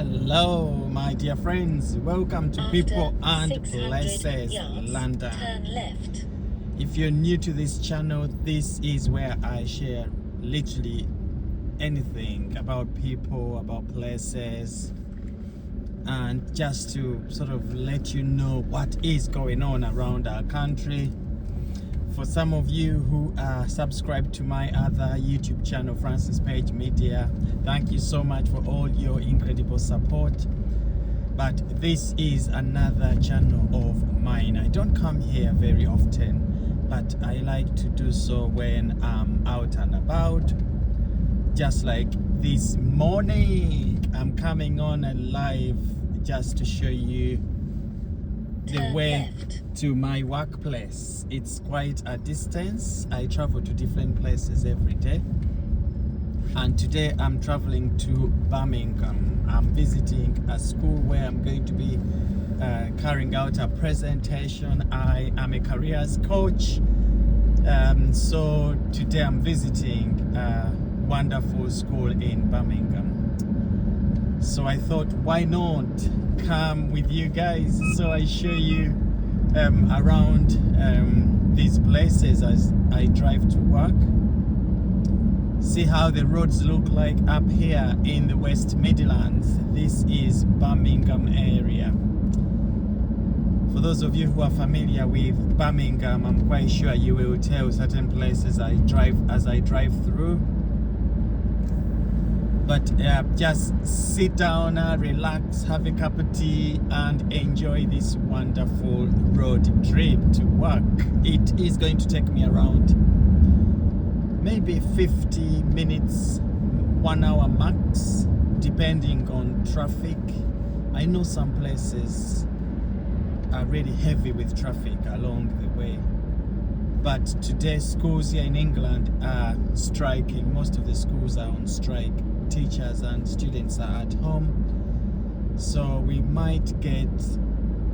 Hello, my dear friends. Welcome to After People and 600 Places yards, London. turn left. If you're new to this channel, this is where I share literally anything about people, about places, and just to sort of let you know what is going on around our country. For some of you who are subscribed to my other YouTube channel, Francis Page Media, thank you so much for all your incredible support. But this is another channel of mine. I don't come here very often, but I like to do so when I'm out and about. Just like this morning, I'm coming on a live just to show you the way to my workplace. It's quite a distance. I travel to different places every day, and today I'm traveling to Birmingham. I'm visiting a school where I'm going to be carrying out a presentation. I am a careers coach, so today I'm visiting a wonderful school in Birmingham. So I thought, why not come with you guys so I show you around these places as I drive to work. See how the roads look like up here in the West Midlands. This is Birmingham area. For those of you who are familiar with Birmingham, I'm quite sure you will tell certain places as I drive through. But just sit down, relax, have a cup of tea, and enjoy this wonderful road trip to work. It is going to take me around maybe 50 minutes, 1 hour max, depending on traffic. I know some places are really heavy with traffic along the way. But today schools here in England are striking. Most of the schools are on strike. Teachers and students are at home, so we might get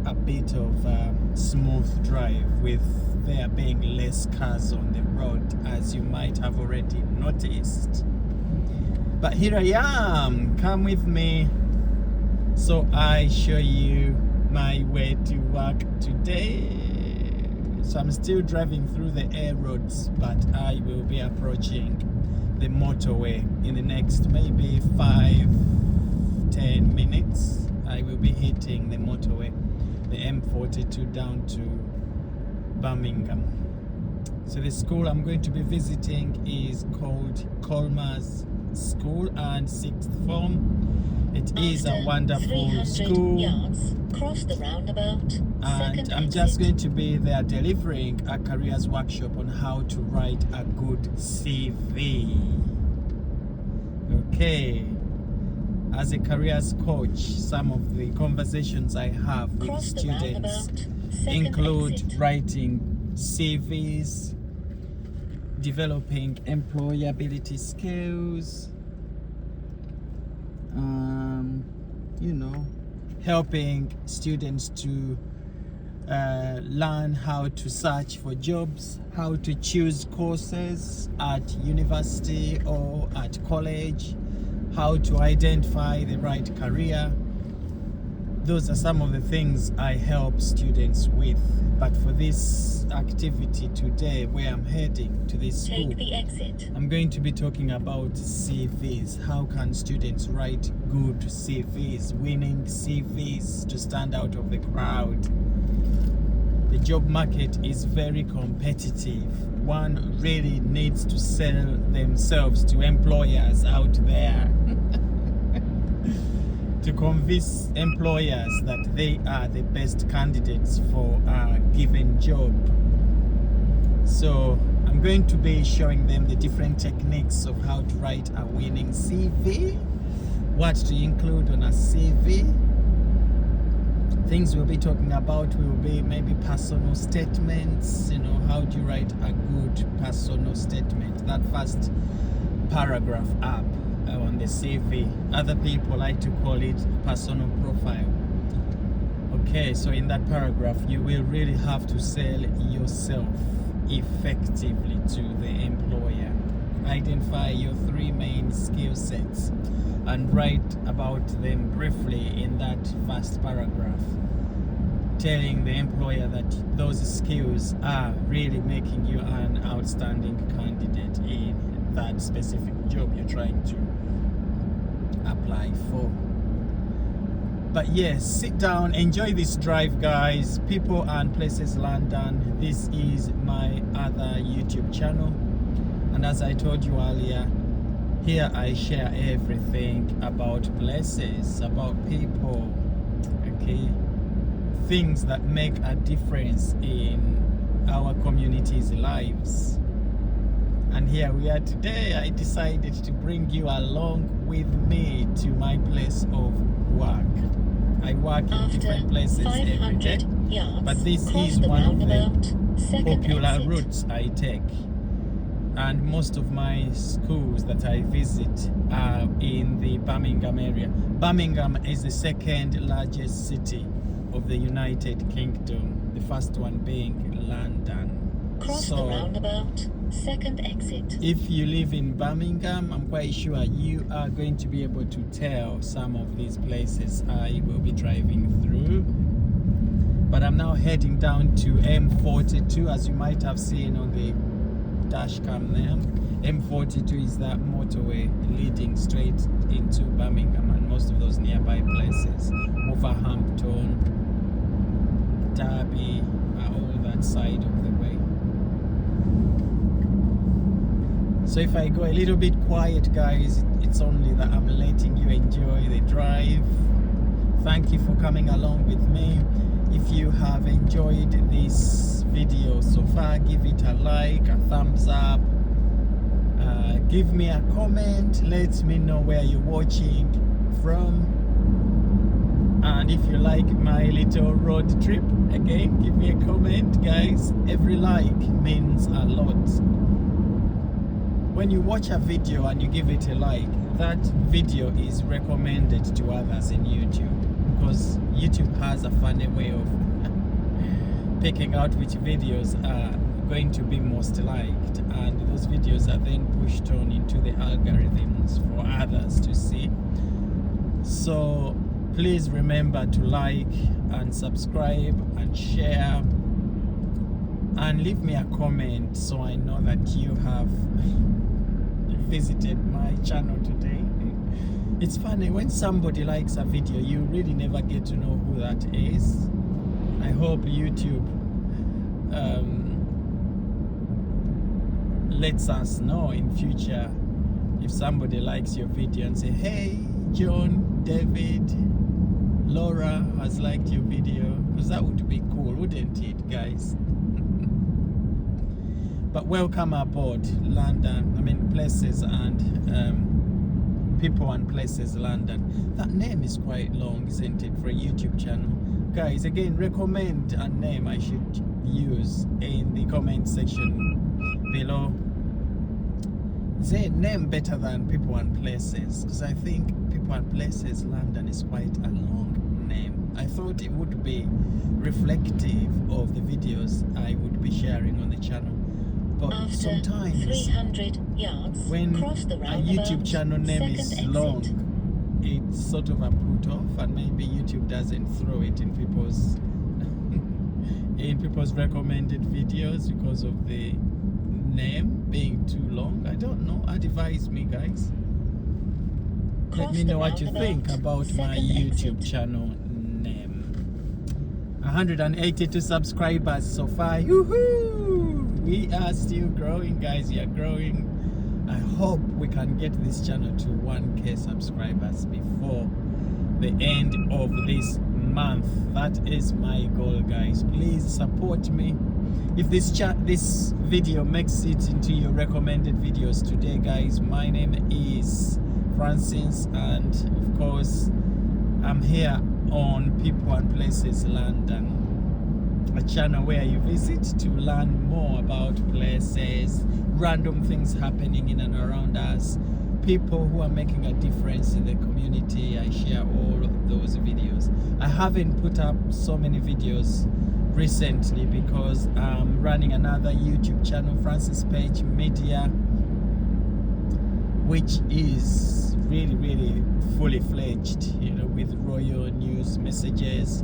a bit of a smooth drive with there being less cars on the road, as you might have already noticed. But here I am, come with me so I show you my way to work today. So I'm still driving through the air roads, but I will be approaching the motorway in the next maybe 5-10 minutes. I will be hitting the motorway, the M42 down to Birmingham. So the school I'm going to be visiting is called Colmer's School and Sixth Form. It is a wonderful school. Yards, cross the roundabout, and I'm just going to be there delivering a careers workshop on how to write a good CV. Okay, as a careers coach, some of the conversations I have with students include writing CVs, developing employability skills, helping students to learn how to search for jobs, how to choose courses at university or at college, how to identify the right career. Those are some of the things I help students with. But for this activity today, where I'm heading to this school, take the exit. I'm going to be talking about CVs. How can students write good CVs, winning CVs to stand out of the crowd? The job market is very competitive. One really needs to sell themselves to employers out there to convince employers that they are the best candidates for a given job. So I'm going to be showing them the different techniques of how to write a winning CV, what to include on a CV. Things we'll be talking about will be maybe personal statements. How do you write a good personal statement? That first paragraph up on the CV. Other people like to call it personal profile. Okay, so in that paragraph, you will really have to sell yourself effectively to the employer. identify your 3 main skill sets and write about them briefly in that first paragraph, telling the employer that those skills are really making you an outstanding candidate in that specific job you're trying to apply for. But yes, sit down, enjoy this drive, guys. People and Places London. This is my other YouTube channel, and as I told you earlier, here I share everything about places, about people, okay, things that make a difference in our community's lives. And here we are today. I decided to bring you along with me to my place of work. I work in different places every day, but this is one of the popular routes I take. And most of my schools that I visit are in the Birmingham area. Birmingham is the second largest city of the United Kingdom, the first one being London. Cross the roundabout, second exit. If you live in Birmingham, I'm quite sure you are going to be able to tell some of these places I will be driving through. But I'm now heading down to M42, as you might have seen on the dash cam there. M42 is that motorway leading straight into Birmingham and most of those nearby places. Wolverhampton, Derby, all that side of the way. So if I go a little bit quiet, guys, it's only that I'm letting you enjoy the drive. Thank you for coming along with me. If you have enjoyed this video so far, give it a like, a thumbs up, give me a comment, let me know where you're watching from, and if you like my little road trip, again, give me a comment, guys. Every like means a lot. When you watch a video and you give it a like, that video is recommended to others in YouTube, because YouTube has a funny way of picking out which videos are going to be most liked, and those videos are then pushed on into the algorithms for others to see. So please remember to like and subscribe and share, and leave me a comment so I know that you have visited my channel today. It's funny, when somebody likes a video, you really never get to know who that is. I hope YouTube lets us know in future if somebody likes your video and say, hey, John, David, Laura has liked your video, because that would be cool, wouldn't it, guys? But welcome aboard London, Places and People and Places London. That name is quite long, isn't it, for a YouTube channel? Guys, again, recommend a name I should use in the comment section below. Say a name better than People and Places, because I think People and Places London is quite a long name. I thought it would be reflective of the videos I would be sharing on the channel. But After sometimes 300 yards, when cross the a roundabout, YouTube channel name is second long, exit. it's sort of a put off, and maybe YouTube doesn't throw it in people's recommended videos because of the name being too long. I don't know. Advise me, guys. Let Cross me the know what you think roundabout, about my second YouTube exit. channel name. 182 subscribers so far. Yoo-hoo! We are still growing, guys. We are growing. I hope we can get this channel to 1K subscribers before the end of this month. That is my goal, guys. Please support me. If this video makes it into your recommended videos today, guys, my name is Francis, and of course I'm here on People and Places London, a channel where you visit to learn more about places, random things happening in and around us, people who are making a difference in the community. I share all of those videos. I haven't put up so many videos recently because I'm running another YouTube channel, Francis Page Media, which is really fully fledged, with royal news messages.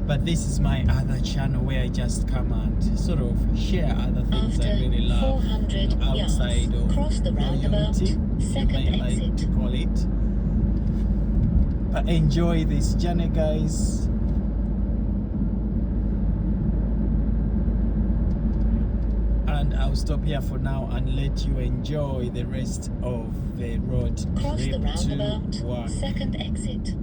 But this is my other channel where I just come and sort of share other things I really love, 400 outside yards, of cross the roundabout, royalty, you second may like exit. to call it. But enjoy this journey, guys. And I'll stop here for now and let you enjoy the rest of the road Cross the trip roundabout, to work. second exit.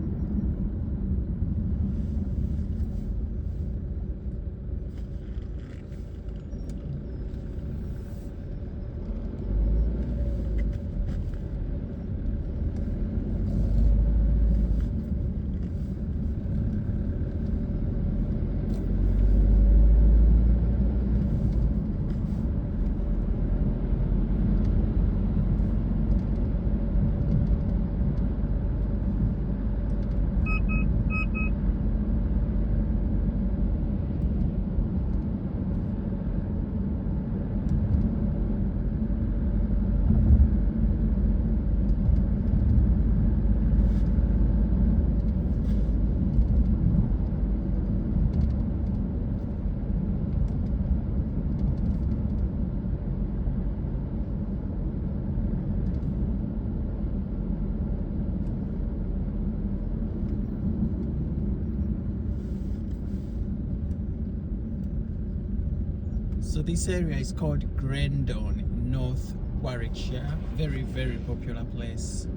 So this area is called Grendon, North Warwickshire. Very popular place.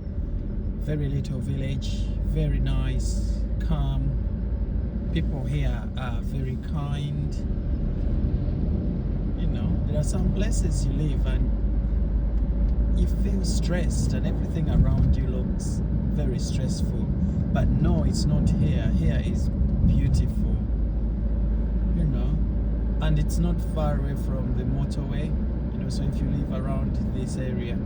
Very little village, very nice, calm. People here are very kind. There are some places you live and you feel stressed and everything around you looks very stressful. But no, it's not here. Here is beautiful. And it's not far away from the motorway, so if you live around this area,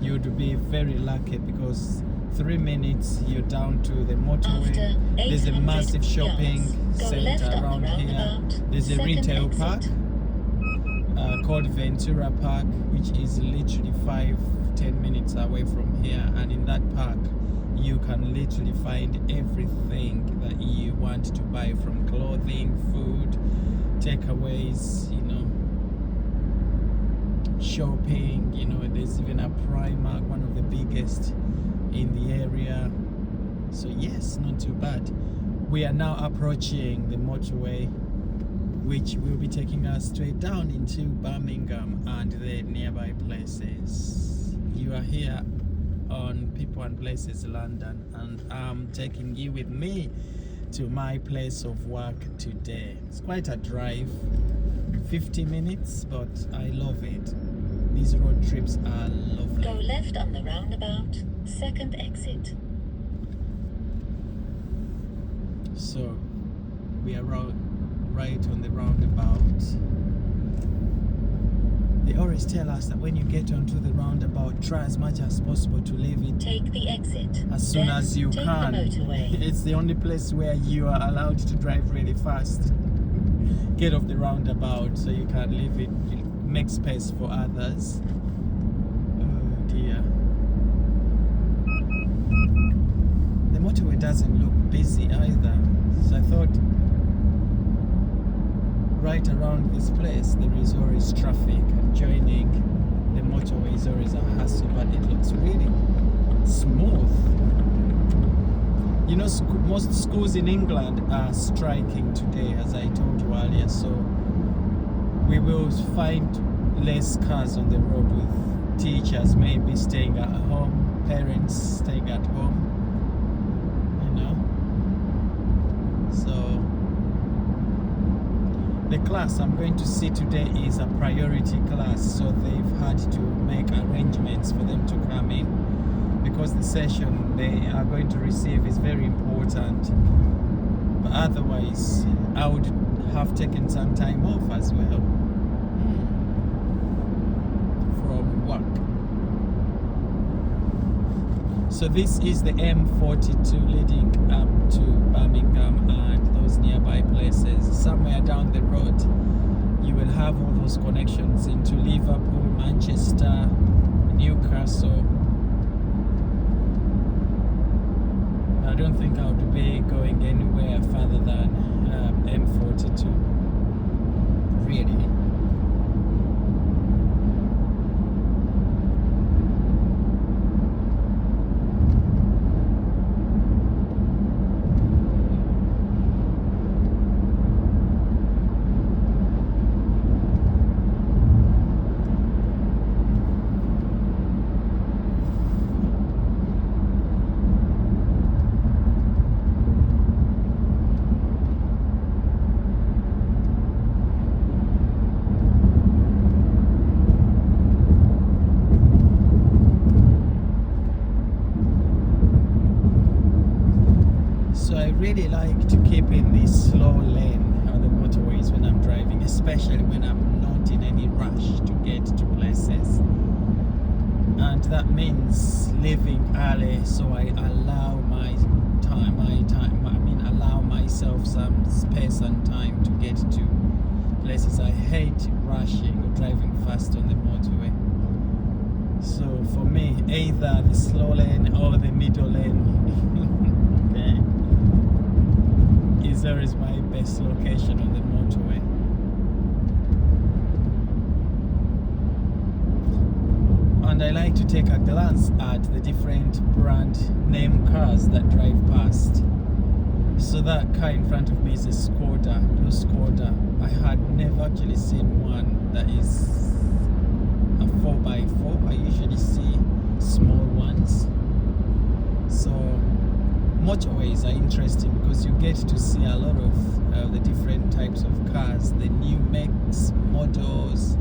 you'd be very lucky, because 3 minutes you're down to the motorway. There's a massive shopping center around here. There's a retail park called Ventura Park, which is literally 5-10 minutes away from here, and in that park you can literally find everything that you want to buy, from clothing, food, takeaways, shopping. There's even a Primark, one of the biggest in the area. So yes, not too bad. We are now approaching the motorway, which will be taking us straight down into Birmingham and the nearby places. You are here on People and Places London, and I'm taking you with me to my place of work today. It's quite a drive, 50 minutes, but I love it. These road trips are lovely. Go left on the roundabout, second exit. So we are right on the roundabout. They always tell us that when you get onto the roundabout, try as much as possible to leave it Take the exit. as soon Then as you take can. The motorway. It's the only place where you are allowed to drive really fast. Get off the roundabout so you can leave it, make space for others. Oh dear. The motorway doesn't look busy either, so I thought right around this place there is always traffic, and joining the motorway is always a hassle, but it looks really smooth. Most schools in England are striking today, as I told you earlier, so we will find less cars on the road, with teachers maybe staying at home, parents staying at home, so the class I'm going to see today is a priority class, so they've had to make arrangements for them to come in, because the session they are going to receive is very important. But otherwise, I would have taken some time off as well from work. So this is the M42 leading up to Birmingham and those nearby places. Somewhere down the road, you will have all those connections into Liverpool, Manchester, Newcastle, I don't think I would be going anywhere further than M42. Really. So I really like to keep in this slow lane on the motorways when I'm driving, especially when I'm not in any rush to get to places. And that means leaving early, so I allow allow myself some space and time to get to places. I hate rushing or driving fast on the motorway. So for me, either the slow lane or the middle lane is always my best location on the motorway. And I like to take a glance at the different brand name cars that drive past. So that car in front of me is a Skoda, blue Skoda. I had never actually seen one that is a 4x4. I usually see small ones. So motorways are interesting because you get to see a lot of the different types of cars, the new makes, models,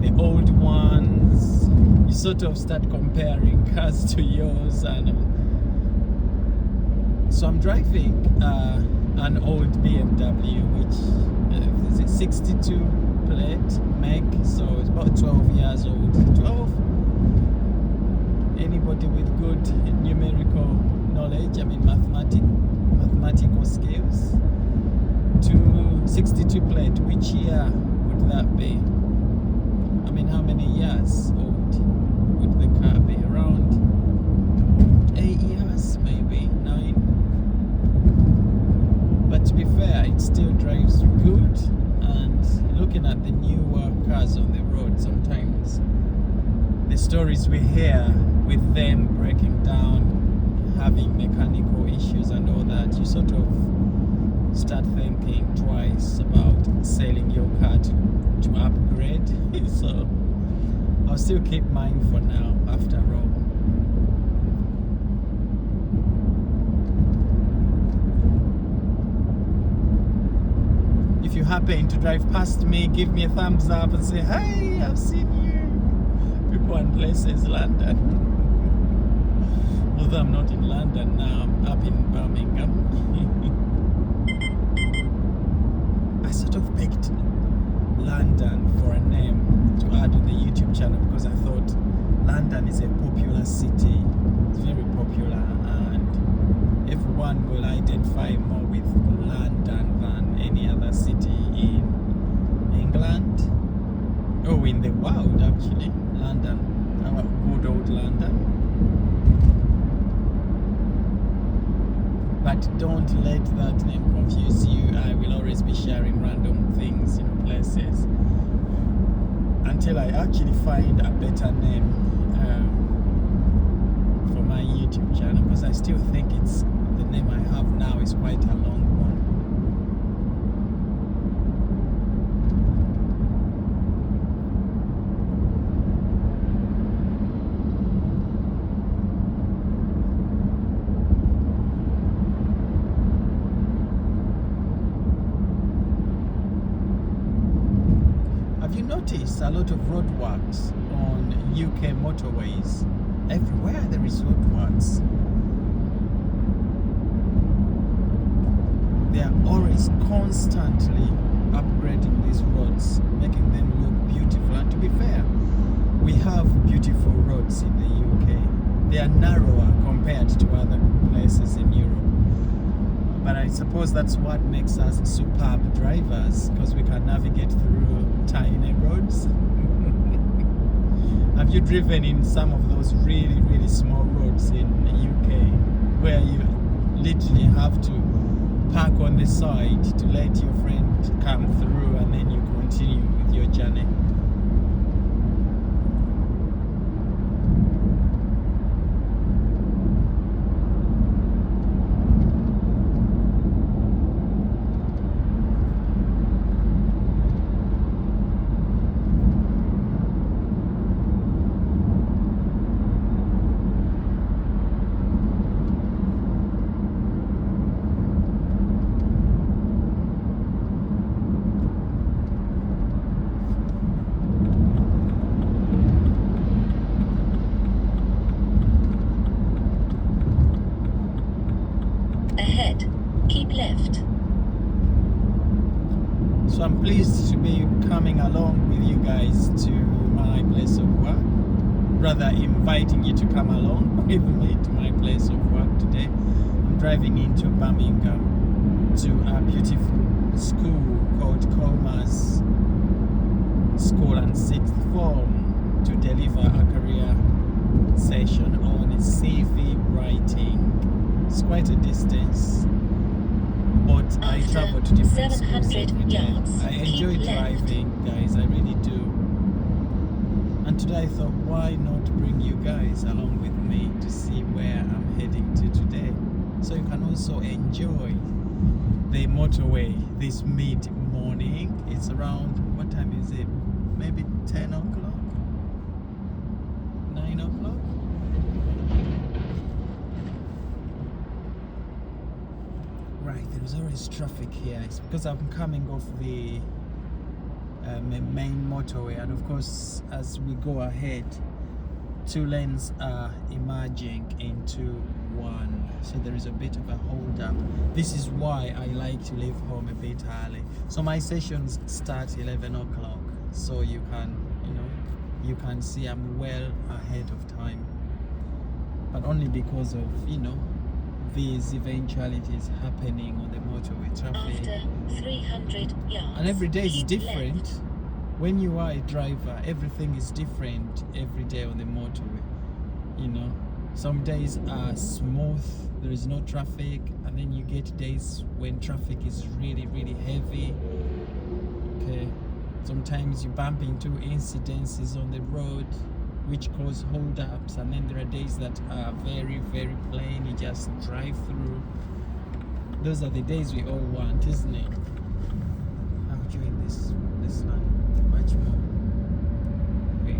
the old ones. You sort of start comparing cars to yours, and so I'm driving an old BMW, which is a 62 plate make, so it's about 12 years old. 12. Anybody with good numerical knowledge, mathematical skills, to 62 plate, which year would that be? How many years old would the car be? Around 8 years, maybe 9. But to be fair, it still drives good. And looking at the newer cars on the road, sometimes the stories we hear with them breaking down, having mechanical issues and all that, you sort of start thinking twice about selling your car to upgrade. So I'll still keep mine for now, after all. If you happen to drive past me, give me a thumbs up and say, hey, I've seen you. People and places, London. Although I'm not in London now, I'm up in Birmingham. I sort of picked London for a name to add to the YouTube channel because I thought London is a popular city. It's very popular, and everyone will identify more with London than any other city in England. Oh, in the world, actually. London, our good old London. But don't let that name confuse you. I will always be sharing random things, places, until I actually find a better name for my YouTube channel, because I still think the name I have now is quite a long one. Notice a lot of roadworks on UK motorways. Everywhere there is roadworks. They are always constantly upgrading these roads, making them look beautiful. And to be fair, we have beautiful roads in the UK. They are narrower compared to other places in Europe. But I suppose that's what makes us superb drivers, because we can navigate through tiny roads. Have you driven in some of those really, really small roads in the UK where you literally have to park on the side to let your friend come through, and then you continue with your journey. Ahead, keep left. So I'm pleased to be coming along with you guys to my place of work, rather inviting you to come along with me to my place of work today. I'm driving into Birmingham to a beautiful school called Comas School and Sixth Form to deliver a career session on CV writing. It's quite a distance, but I After travel to different schools 700 every day. yards, I enjoy keep left. driving, guys, I really do. And today I thought, why not bring you guys along with me to see where I'm heading to today, so you can also enjoy the motorway this mid-morning. It's around, what time is it? Maybe 10 o'clock? 9 o'clock? Right, there's always traffic here. It's because I'm coming off the main motorway, and of course, as we go ahead, two lanes are emerging into one, so there is a bit of a hold up. This is why I like to leave home a bit early. So my sessions start 11 o'clock, so you can see I'm well ahead of time, but only because of these eventualities happening on the motorway traffic. After 300 yards, And every day is keep different. left. When you are a driver, everything is different every day on the motorway. Some days are smooth, there is no traffic, and then you get days when traffic is really, really heavy. Okay, sometimes you bump into incidences on the road which cause hold-ups, and then there are days that are very, very plain, you just drive through. Those are the days we all want, isn't it? I'm enjoying this line much more. Okay.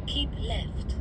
Keep left.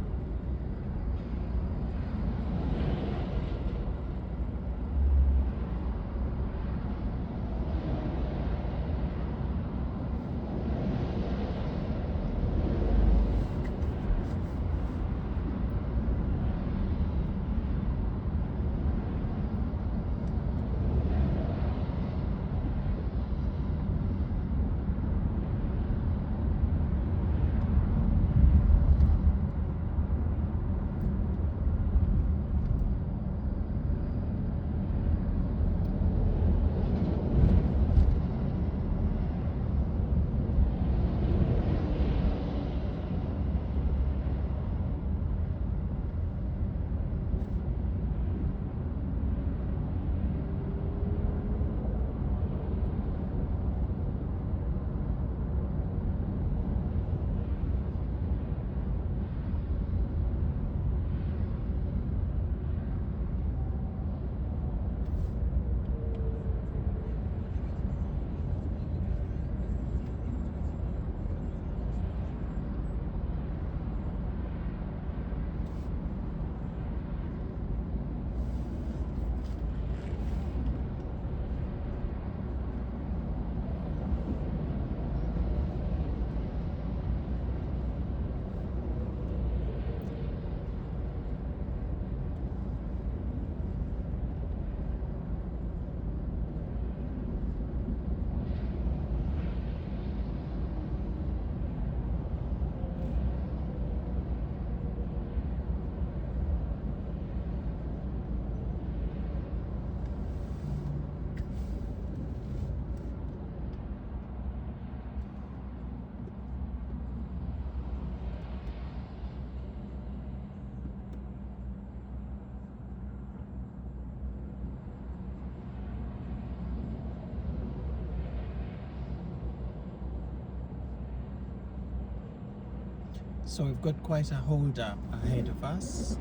So we've got quite a hold up ahead of us.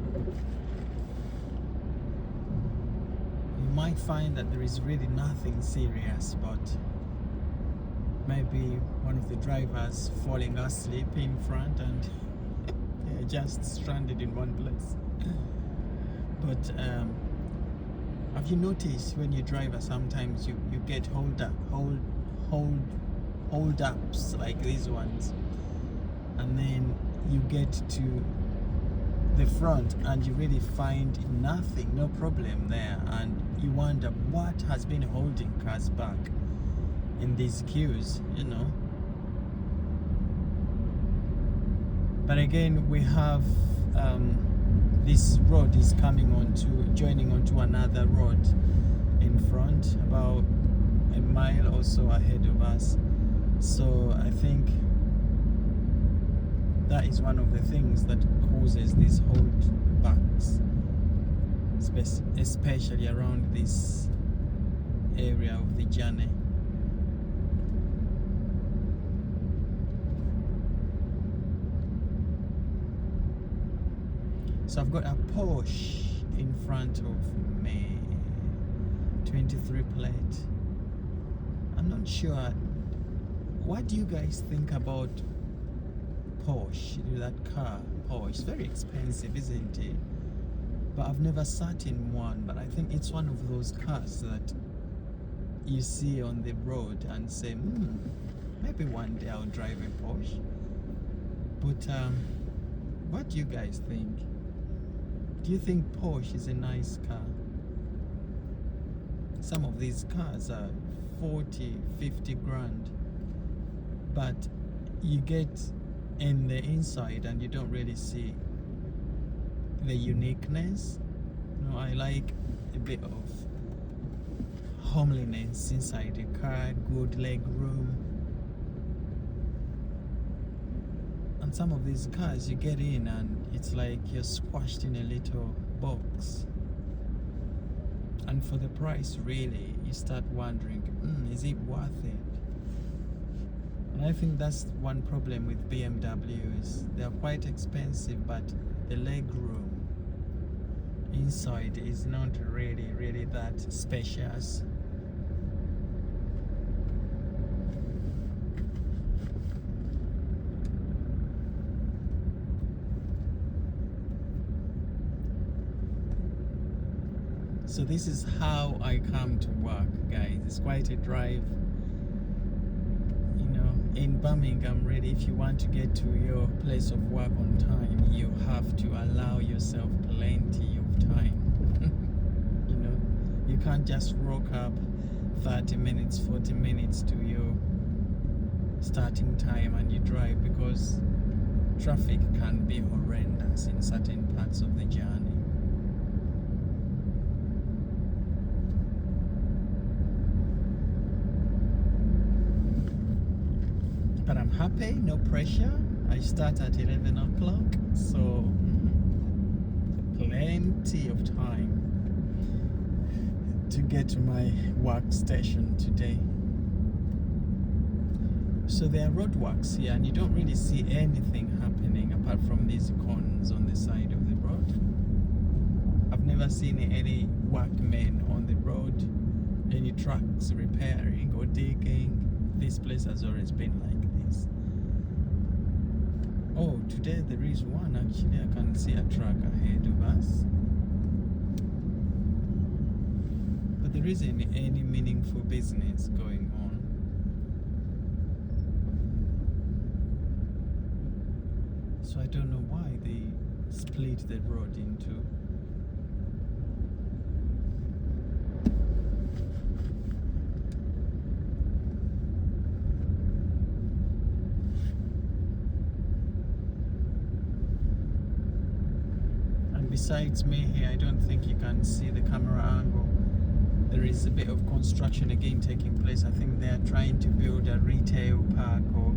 You might find that there is really nothing serious, but maybe one of the drivers falling asleep in front and they're just stranded in one place. But have you noticed when you drive, sometimes you get hold ups like these ones, and then you get to the front and you really find nothing, no problem there, and you wonder what has been holding cars back in these queues, you know. But again, we have this road is joining onto another road in front, about a mile or so ahead of us. So I think that is one of the things that causes these holdbacks, especially around this area of the journey. So I've got a Porsche in front of me, 23 plate. I'm not sure. What do you guys think about Porsche? That car, Porsche, very expensive, isn't it? But I've never sat in one. But I think it's one of those cars that you see on the road and say, maybe one day I'll drive a Porsche. But what do you guys think? Do you think Porsche is a nice car? Some of these cars are 40, 50 grand, but you get in the inside and you don't really see the uniqueness. You know, I like a bit of homeliness inside the car, good leg room. And some of these cars you get in and it's like you're squashed in a little box. And for the price, really, you start wondering, is it worth it? And I think that's one problem with BMWs. They're quite expensive, but the leg room inside is not really that spacious. So this is how I come to work, guys. It's quite a drive. You know, in Birmingham, really, if you want to get to your place of work on time, you have to allow yourself plenty of time. You know, you can't just rock up 30 minutes, 40 minutes to your starting time and you drive, because traffic can be horrendous in certain parts of the journey. But I'm happy, no pressure. I start at 11 o'clock, so plenty of time to get to my workstation today. So there are roadworks here and you don't really see anything happening apart from these cones on the side of the road. I've never seen any workmen on the road, any trucks repairing or digging. This place has always been like this. Oh, today there is one actually. I can see a truck ahead of us. But there isn't any meaningful business going on. So I don't know why they split the road into. Besides me here, I don't think you can see the camera angle. There is a bit of construction again taking place. I think they are trying to build a retail park or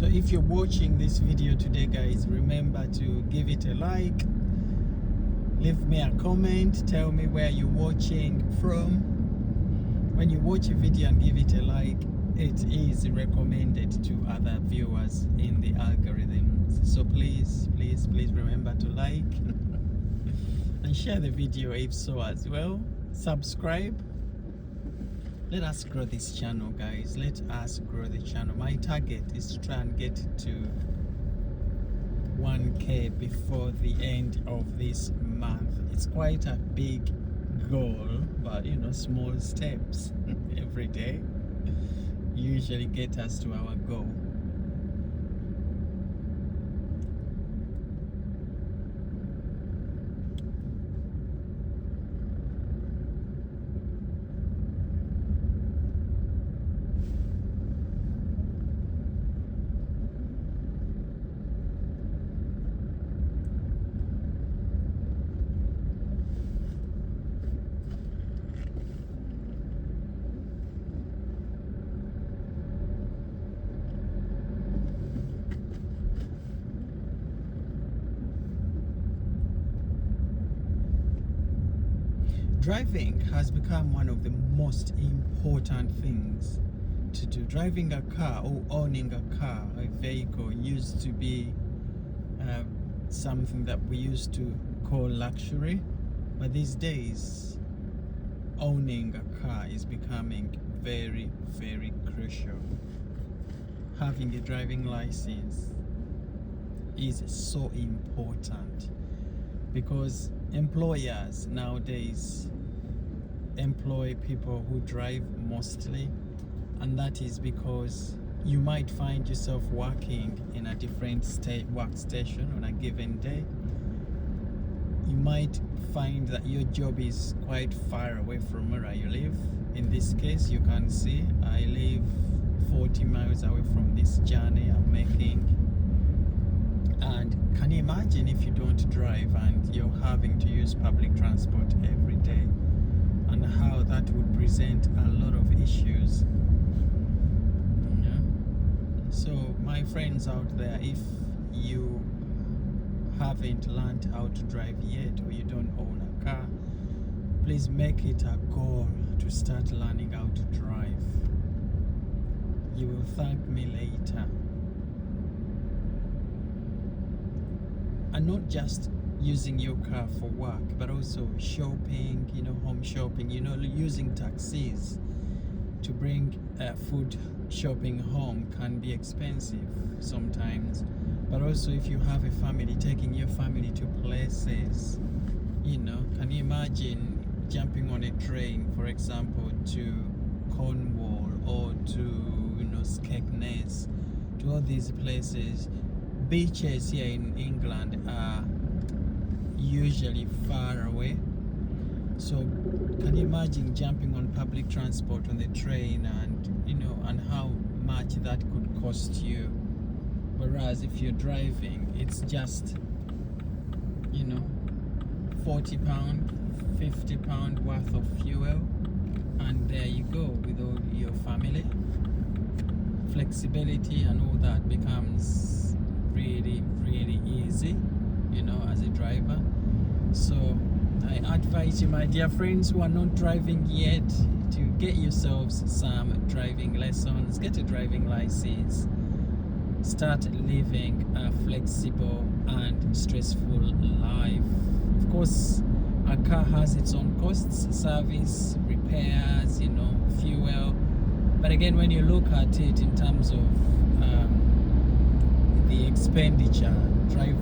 So if you're watching this video today, guys, remember to give it a like, leave me a comment, tell me where you're watching from. When you watch a video and give it a like, it is recommended to other viewers in the algorithms. So please remember to like and share the video if so as well. Subscribe. Let us grow this channel, guys. Let us grow the channel. My target is to try and get to 1K before the end of this month. It's quite a big goal, but you know, small steps every day usually get us to our goal. Driving has become one of the most important things to do. Driving a car or owning a car, a vehicle, used to be something that we used to call luxury, but these days owning a car is becoming very, very crucial. Having a driving license is so important because employers nowadays employ people who drive mostly, and that is because you might find yourself working in a different workstation on a given day. You might find that your job is quite far away from where you live. In this case, you can see I live 40 miles away from this journey I'm making. And can you imagine if you don't drive and you're having to use public transport every day, and how that would present a lot of issues? Yeah. So my friends out there, if you haven't learned how to drive yet, or you don't own a car, please make it a goal to start learning how to drive. You will thank me later. And not just using your car for work, but also shopping, you know, home shopping, you know, using taxis to bring food shopping home can be expensive sometimes. But also if you have a family, taking your family to places, you know, can you imagine jumping on a train, for example, to Cornwall or to, you know, Skegness, to all these places. Beaches here in England are usually far away, so can you imagine jumping on public transport on the train, and you know, and how much that could cost you? Whereas if you're driving, it's just, you know, £40, £50 worth of fuel, and there you go with all your family. Flexibility and all that becomes really, really easy, you know, as a driver. So I advise you, my dear friends who are not driving yet, to get yourselves some driving lessons, get a driving license, start living a flexible and stressful life. Of course, a car has its own costs, service, repairs, you know, fuel. But again, when you look at it in terms of the expenditure,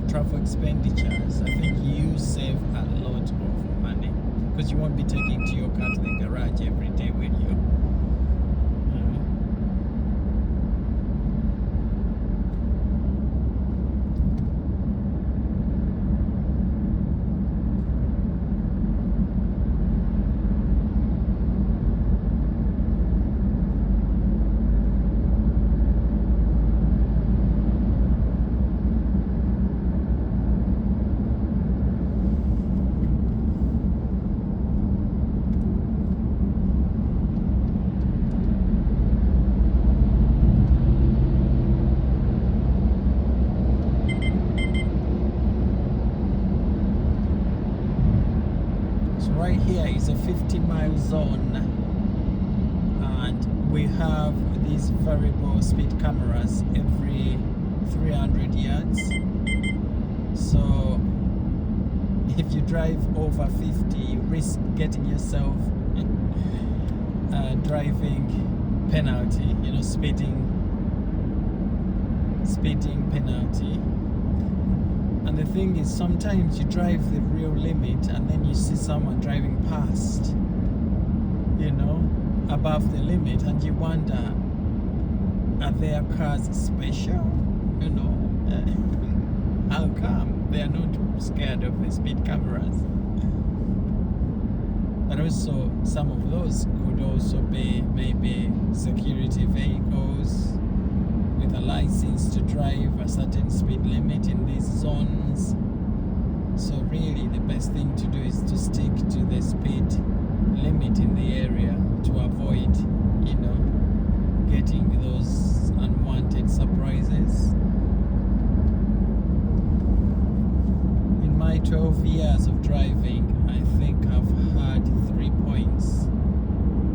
travel expenditures, I think you save a lot of money because you won't be taking to your car to the garage every day with you. So right here is a 50-mile zone, and we have these variable speed cameras every 300 yards. So if you drive over 50, you risk getting yourself driving penalty, speeding penalty. And the thing is, sometimes you drive the real limit and then you see someone driving past, above the limit, and you wonder, are their cars special? How come they are not scared of the speed cameras? But also, some of those could also be maybe security vehicles with a license to drive a certain speed limit in these zones. So really the best thing to do is to stick to the speed limit in the area to avoid, getting those unwanted surprises. In my 12 years of driving, I think I've had 3 points.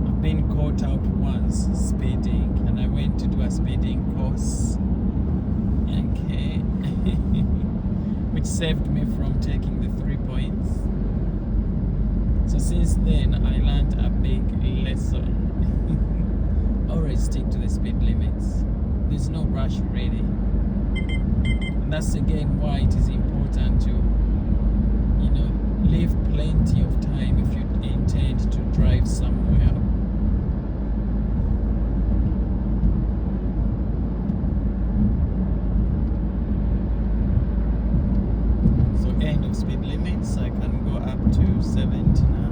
I've been caught out once speeding, and I went to do a speeding course, okay, which saved me from taking the 3 points. So since then, I learned a big lesson. Always stick to the speed limits. There's no rush really. And that's again why it is important to, leave plenty of time if you intend to drive somewhere. So end of speed limits, I can go up to 70 now.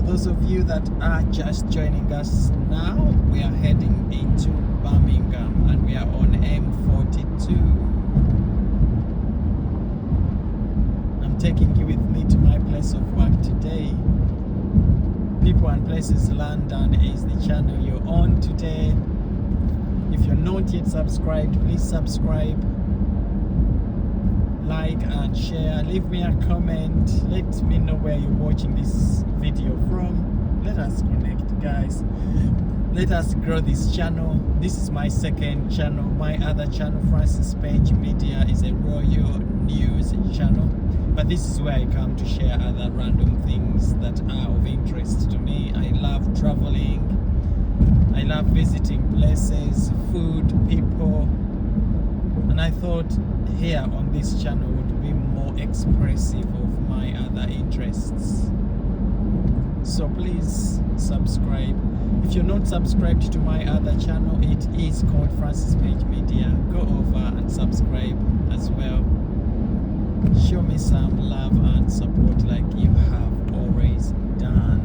Those of you that are just joining us now, we are heading into Birmingham and we are on M42. I'm taking you with me to my place of work today. People and Places London is the channel you're on today. If you're not yet subscribed, please subscribe, like and share. Leave me a comment. Let me know where you're watching this video from. Let us connect, guys. Let us grow this channel. This is my second channel. My other channel, Francis Page Media, is a royal news channel, but this is where I come to share other random things that are of interest to me. I love traveling. I love visiting places, food, people, and I thought here on this channel would be more expressive of my other interests. So please subscribe. If you're not subscribed to my other channel, it is called Francis Page Media. Go over and subscribe as well. Show me some love and support like you have always done.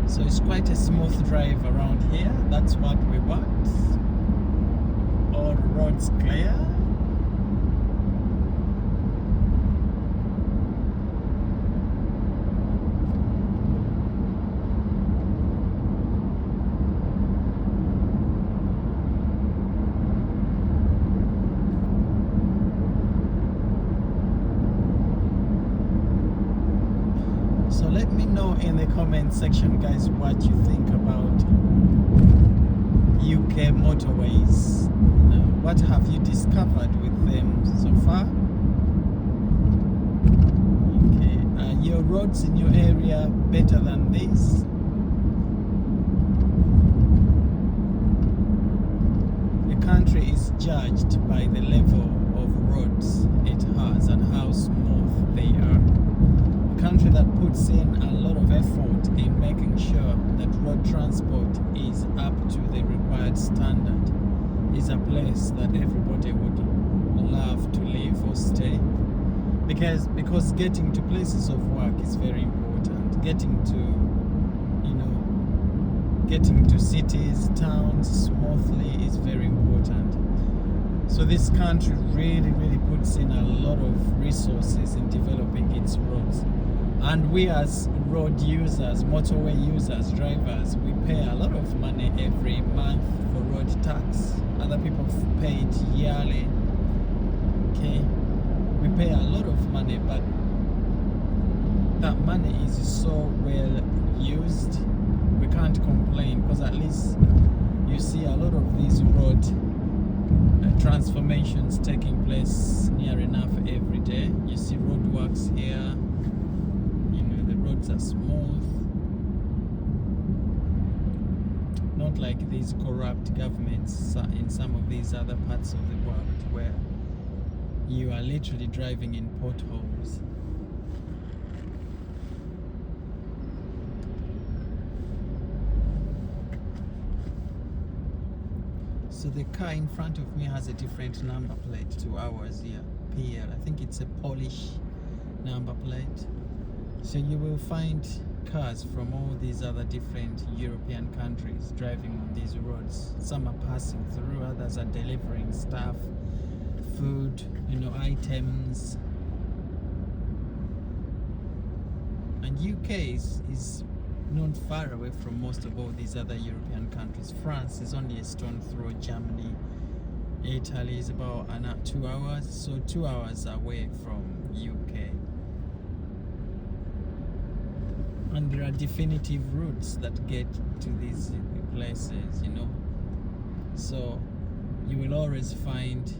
So it's quite a smooth drive around here. That's what we want. All roads clear. So let me know in the comment section, guys, what you think about UK motorways. What have you discovered with them so far? Okay, are your roads in your area better than this? The country is judged by the level of roads it has and how smooth they are. A country that puts in a lot of effort in making sure that road transport is up to the required standard is a place that everybody would love to live or stay, because getting to places of work is very important. Getting to cities, towns smoothly is very important. So this country really puts in a lot of resources in developing its roads. And we as road users, motorway users, drivers, we pay a lot of money every month for road tax. Other people pay it yearly. Okay, we pay a lot of money, but that money is so well used. We can't complain, because at least you see a lot of these road transformations taking place near enough every day. You see roadworks here. The roads are smooth, not like these corrupt governments in some of these other parts of the world where you are literally driving in potholes. So the car in front of me has a different number plate to ours here, PL. I think it's a Polish number plate. So you will find cars from all these other different European countries driving on these roads. Some are passing through, others are delivering stuff, food, items. And UK is not far away from most of all these other European countries. France is only a stone throw. Germany, Italy is about 2 hours, so 2 hours away from UK. And there are definitive routes that get to these places, So you will always find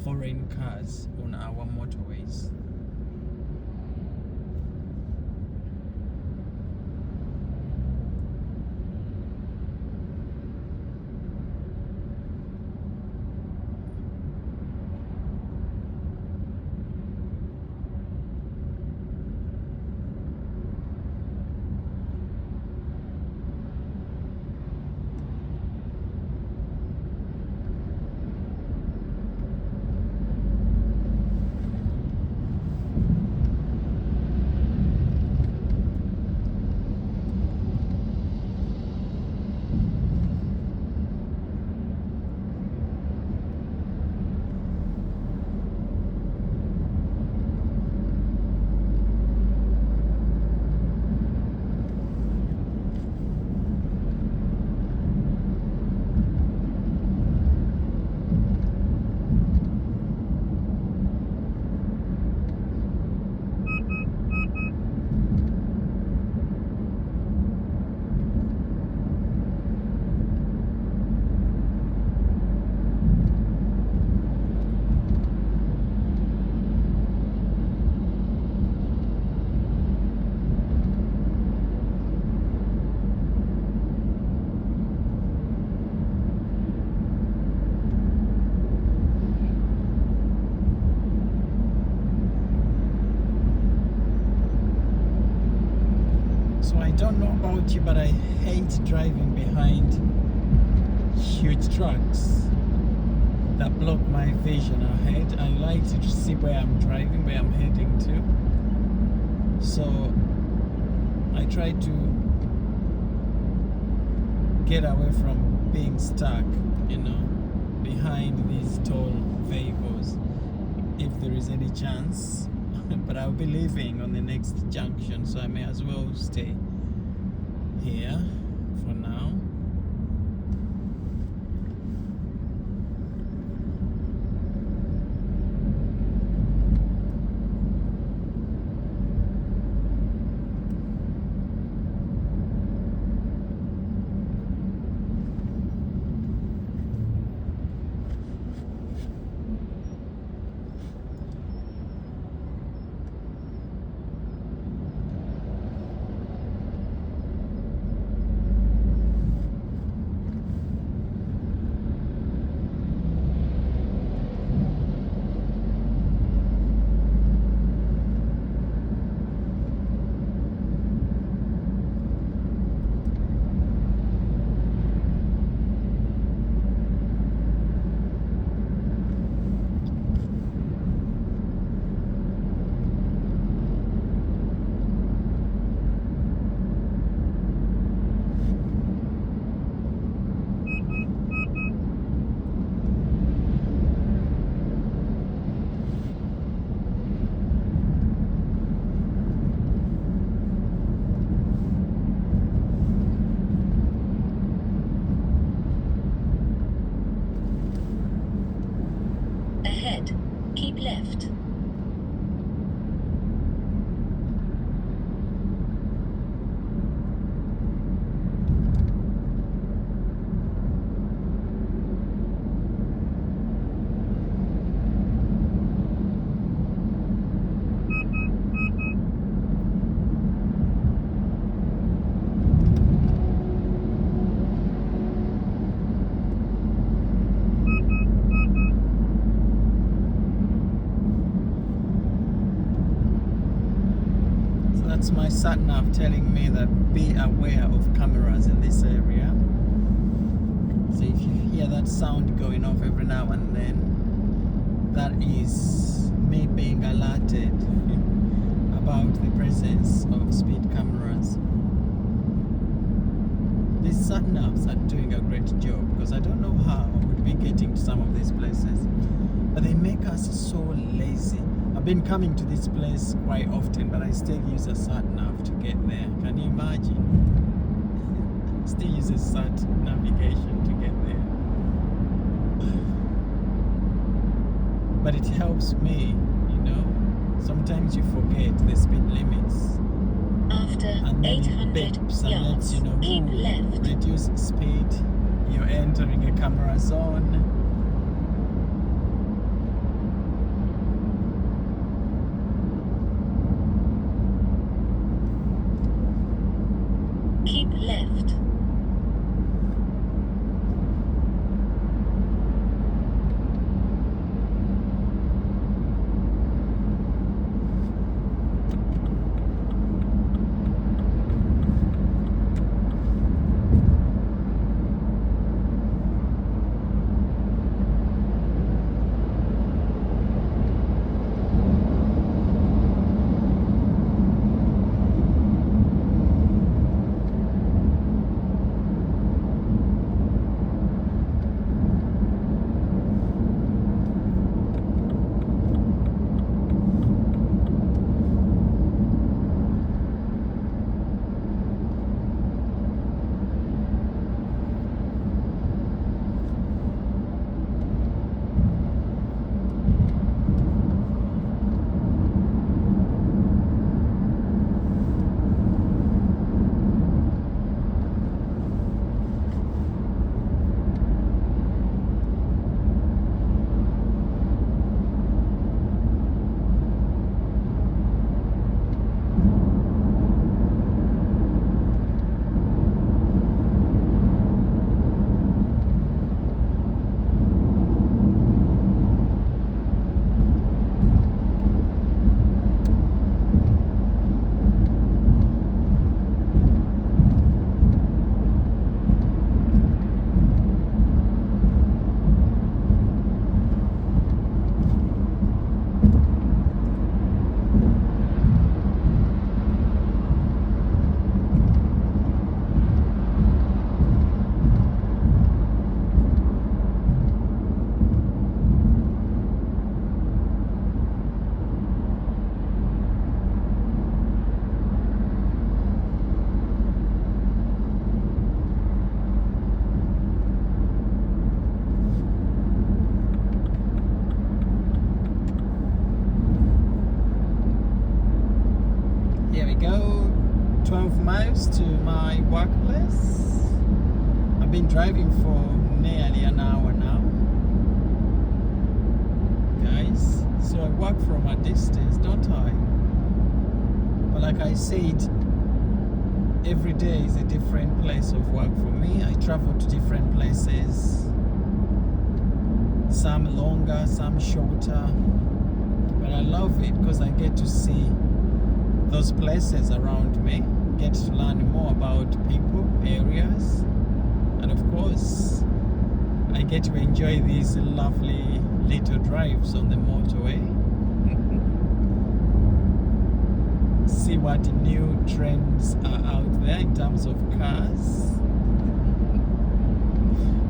foreign cars on our motorways. don't know about you, but I hate driving behind huge trucks that block my vision ahead. I like to see where I'm driving, where I'm heading to. So I try to get away from being stuck, you know, behind these tall vehicles if there is any chance. But I'll be leaving on the next junction, so I may as well stay here for now. Ahead, keep left. That's my sat nav telling me that be aware of cameras in this area. So if you hear that sound going off every now and then, that is me being alerted about the presence of speed cameras. These sat navs are doing a great job, because I don't know how I would be getting to some of these places, but they make us so lazy. I've been coming to this place quite often, but I still use a sat nav to get there. Can you imagine? Still use a sat navigation to get there. But it helps me, you know. Sometimes you forget the speed limits. After And then it 800 beeps and lets yards, you know, keep left. reduce speed. You're entering a camera zone. Keep left. workplace. I've been driving for nearly an hour now, guys. So I work from a distance, don't I? But like I said, every day is a different place of work for me. I travel to different places, some longer, some shorter. But I love it because I get to see those places around me, get to learn more about people, areas, and of course, I get to enjoy these lovely little drives on the motorway. See what new trends are out there in terms of cars,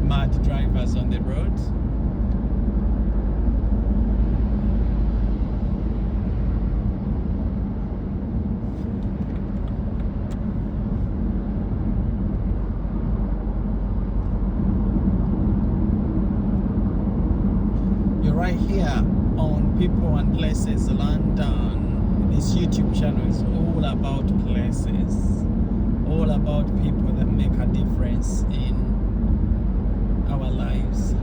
mad drivers on the road. Right here on People and Places London. This YouTube channel is all about places, all about people that make a difference in our lives.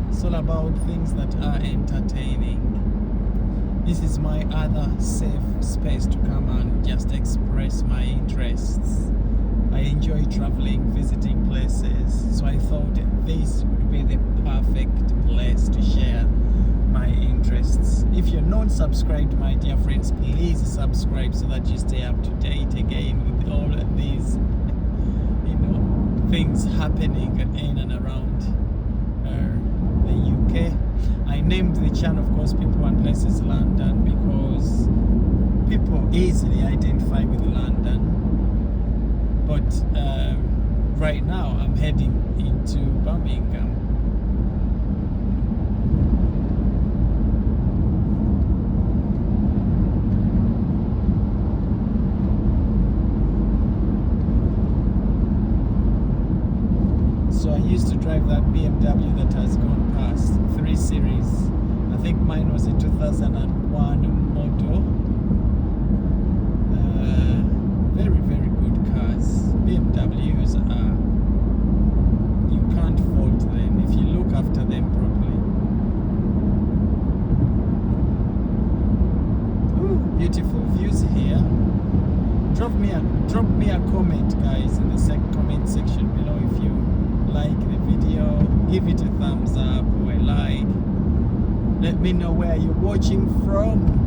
It's all about things that are entertaining. This is my other safe space to come and just express my interests. I enjoy traveling, visiting places, so I thought this would be the perfect place to share my interests. If you're not subscribed, my dear friends, please subscribe so that you stay up to date again with all of these, things happening in and around the UK. I named the channel, of course, People and Places London, because people easily identify with London. But right now I'm heading into Birmingham. So I used to drive that BMW that has gone past, 3 Series. I think mine was a 2001 model. Very, very good cars. BMWs are, you can't fault them if you look after them properly. Ooh, beautiful views here. Drop me a comment, guys, in the comment section below if you like the video. Give it a thumbs up or a like. Let me know where you're watching from.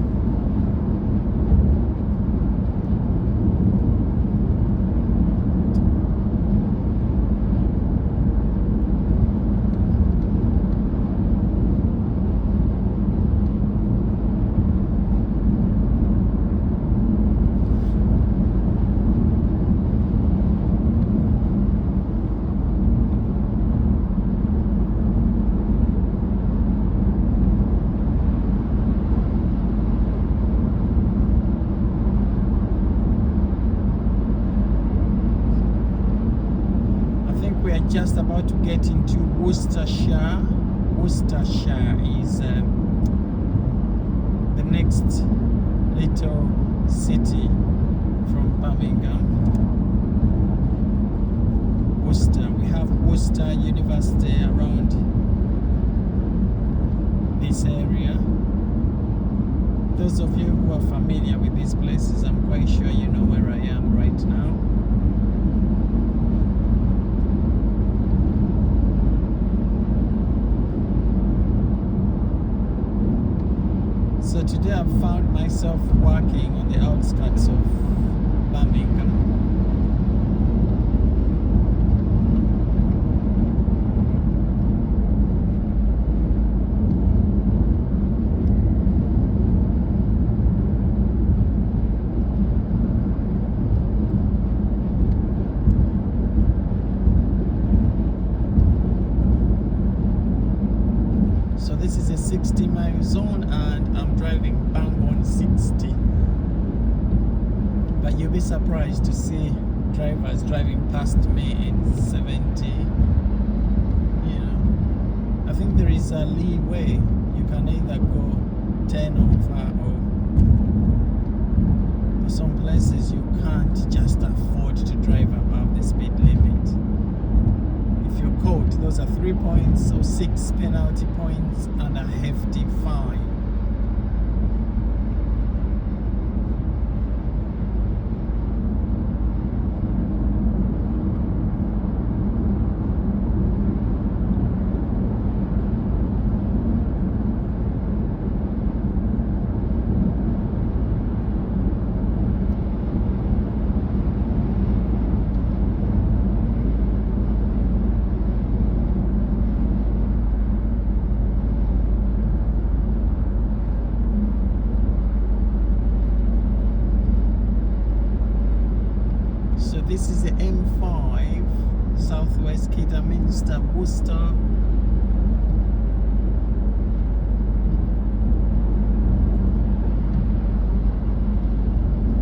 Just about to get into Worcestershire. Worcestershire is the next little city from Birmingham. Worcester. We have Worcester University around this area. Those of you who are familiar with these places, I'm quite sure you know where I am right now. So today I've found myself working on the outskirts of Birmingham. So this is a 60-mile zone and I'm driving bang on 60. But you'll be surprised to see drivers driving past me in 70. I think there is a leeway. You can either go 10 over, or for some places you can't just afford to drive above the the speed limit. If you're caught, those are 3 points or 6 penalty points and a hefty fine. So this is the M5, Southwest Kidderminster, Worcester.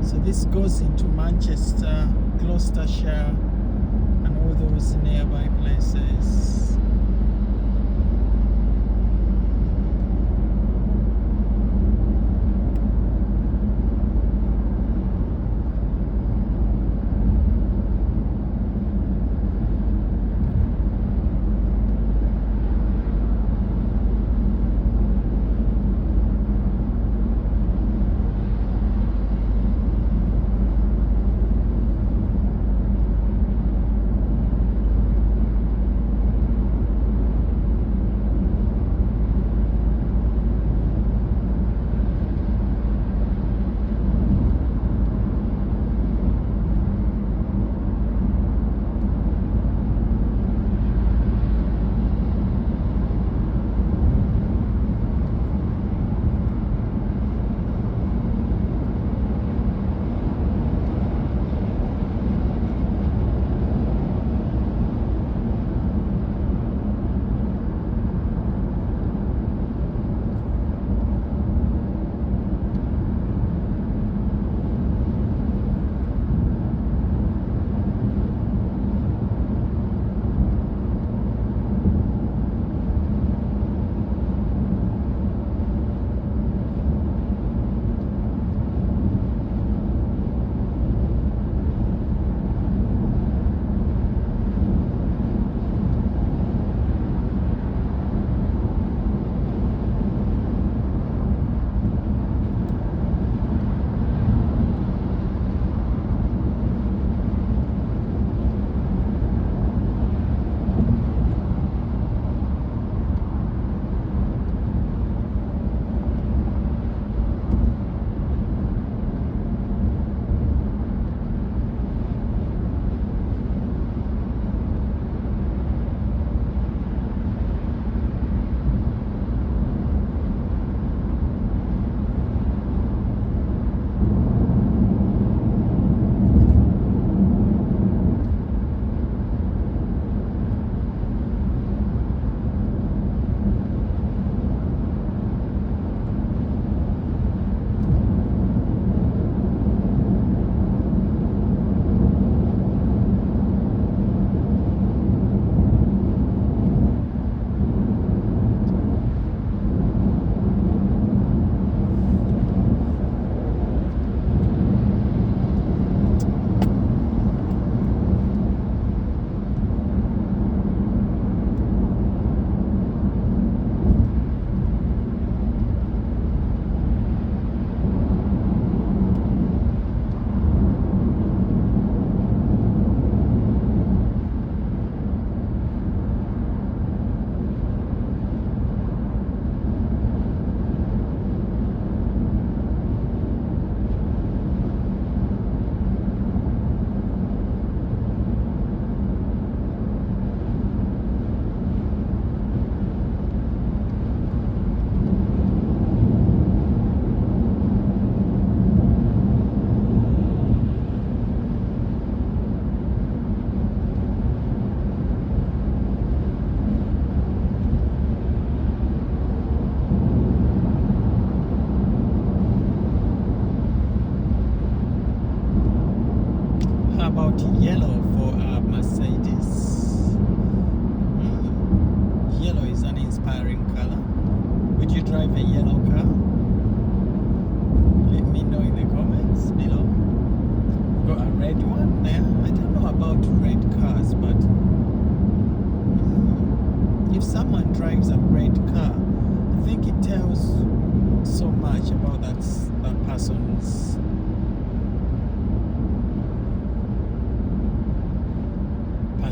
So this goes into Manchester, Gloucestershire, and all those nearby places.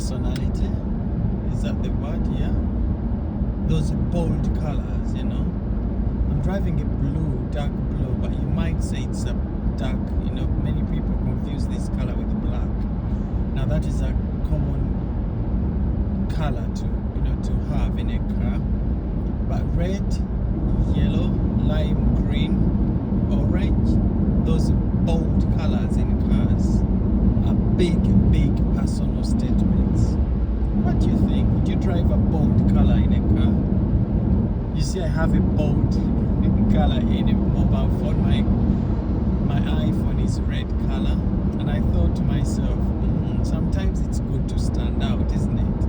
personality. Is that the word? Yeah. Those bold colors, you know. I'm driving a blue, dark blue, but you might say it's a dark, you know, many people confuse this color with black. Now that is a common color to, you know, to have in a car. But red, yellow, lime green, orange, those bold colors in cars are big, big personal statements. What do you think? Would you drive a bold color in a car? You see, I have a bold color in a mobile phone. My iPhone is red color, and I thought to myself, sometimes it's good to stand out, isn't it?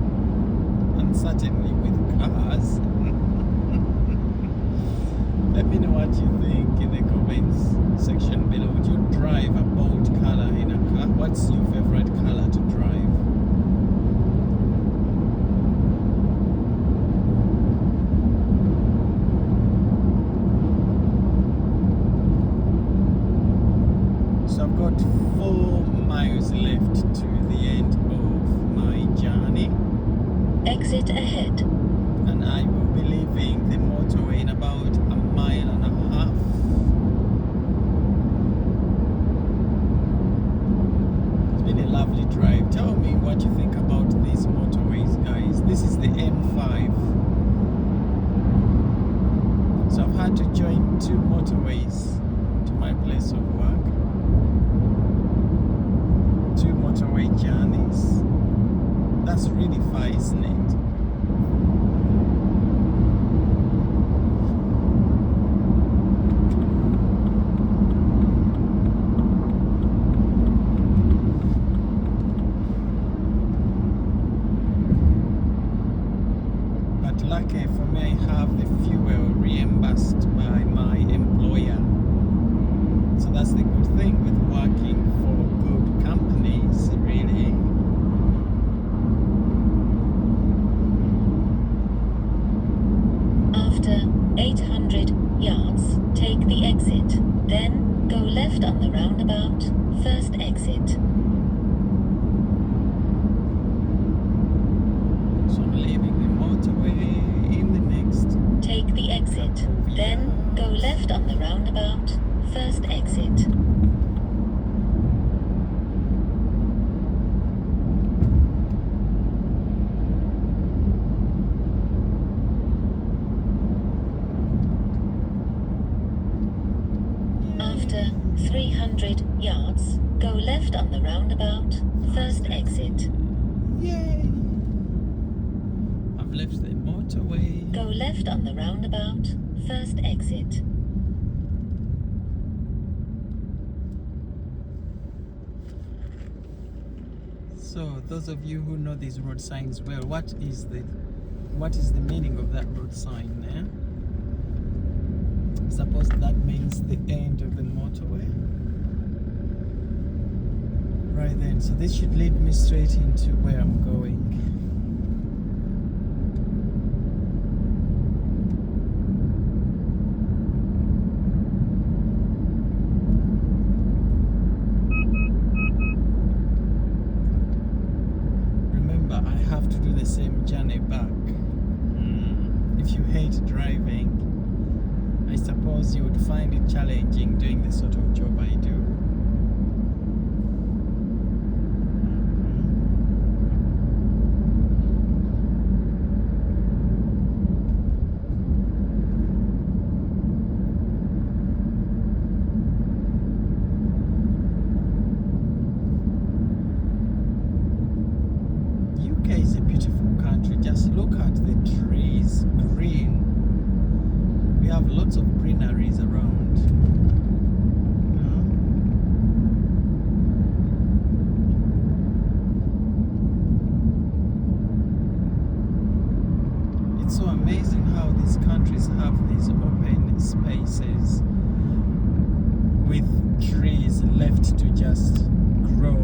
And certainly with cars. Let me know what you think in the comments section below. Would you drive a bold color in a car? What's your favorite color to drive? So I've got 4 miles left to the end of my journey. Exit ahead. And I will be leaving the motorway in about a mile and a half. It's been a lovely drive. Tell me what you think about these motorways, guys. This is the M5. So I've had to join 2 motorways to my place of work. 2 motorway journeys. That's really far, isn't it? Lucky for me, I have the fuel reimbursed by my employer. So that's the good thing with working for good companies, really. After 800 yards, take the exit. Then go left on the roundabout, first exit. So I'm leaving the motorway in the next. Take the exit. Then go left on the roundabout, first exit. After 300 yards, go left on the roundabout, first exit. Yay! I've left the motorway. Go left on the roundabout, first exit. So those of you who know these road signs well, what is the meaning of that road sign there? Suppose that means the end of the motorway. Right then, so this should lead me straight into where I'm going. Remember, I have to do the same journey back. If you hate driving, I suppose you would find it challenging doing the sort of job I do. UK is a beautiful country. Just look at the trees, green. We have lots of greeneries around. It's so amazing how these countries have these open spaces with trees left to just grow.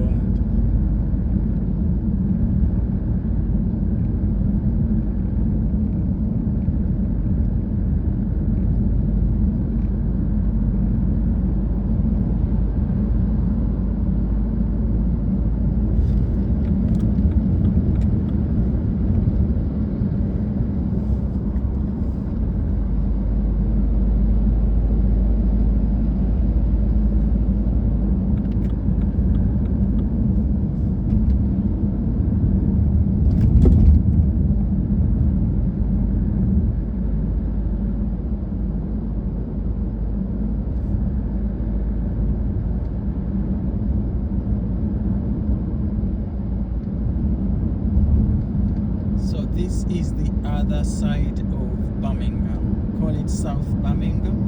This is the other side of Birmingham. Call it South Birmingham.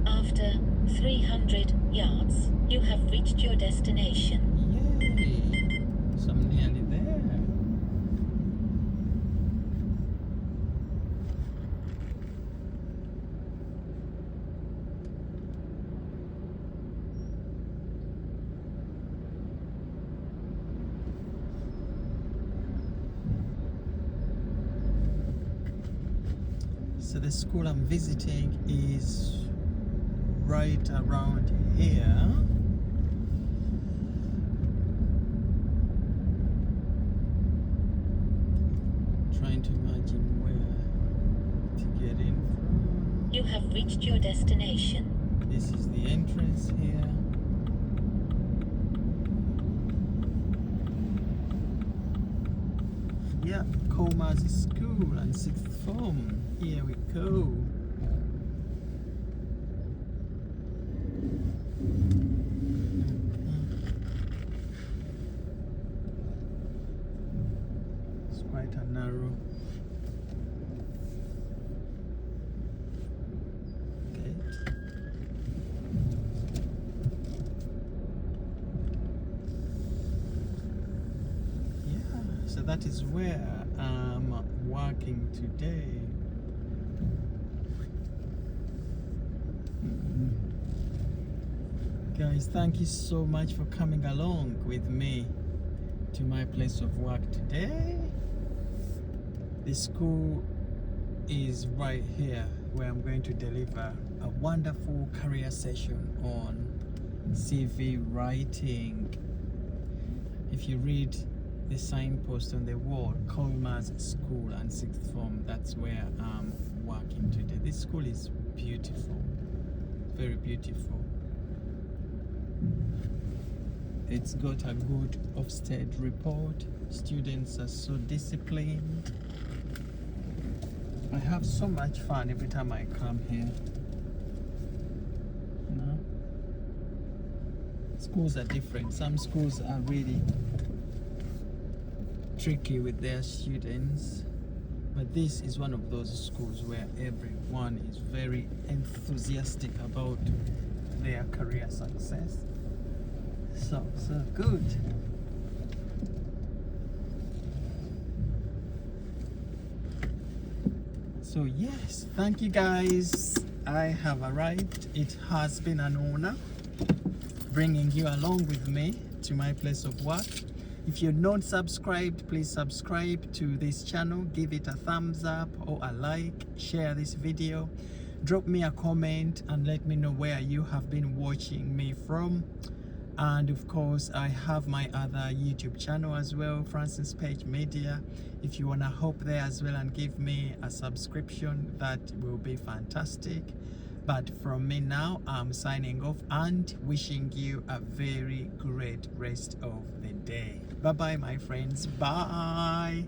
After 300 yards, you have reached your destination. Yay! So I'm nearly there. So the school I'm visiting is right around here. Trying to imagine where to get in from. You have reached your destination. This is the entrance here. Yeah, Comas School and sixth form. Here we go. It's quite a narrow gate. Yeah, so that is where I'm working today. Guys, thank you so much for coming along with me to my place of work today. The school is right here where I'm going to deliver a wonderful career session on CV writing. If you read the signpost on the wall, Comas School and sixth form, that's where I'm working today. This school is beautiful, very beautiful. It's got a good Ofsted report. Students are so disciplined. I have so much fun every time I come here. You know? Schools are different. Some schools are really tricky with their students, but this is one of those schools where everyone is very enthusiastic about their career success. So good. So yes, thank you guys. I have arrived. It has been an honor bringing you along with me to my place of work. If you're not subscribed, please subscribe to this channel, give it a thumbs up or a like, share this video, drop me a comment and let me know where you have been watching me from. And of course, I have my other YouTube channel as well, Francis Page Media. If you want to hop there as well and give me a subscription, that will be fantastic. But from me now, I'm signing off and wishing you a very great rest of the day. Bye bye, my friends. Bye.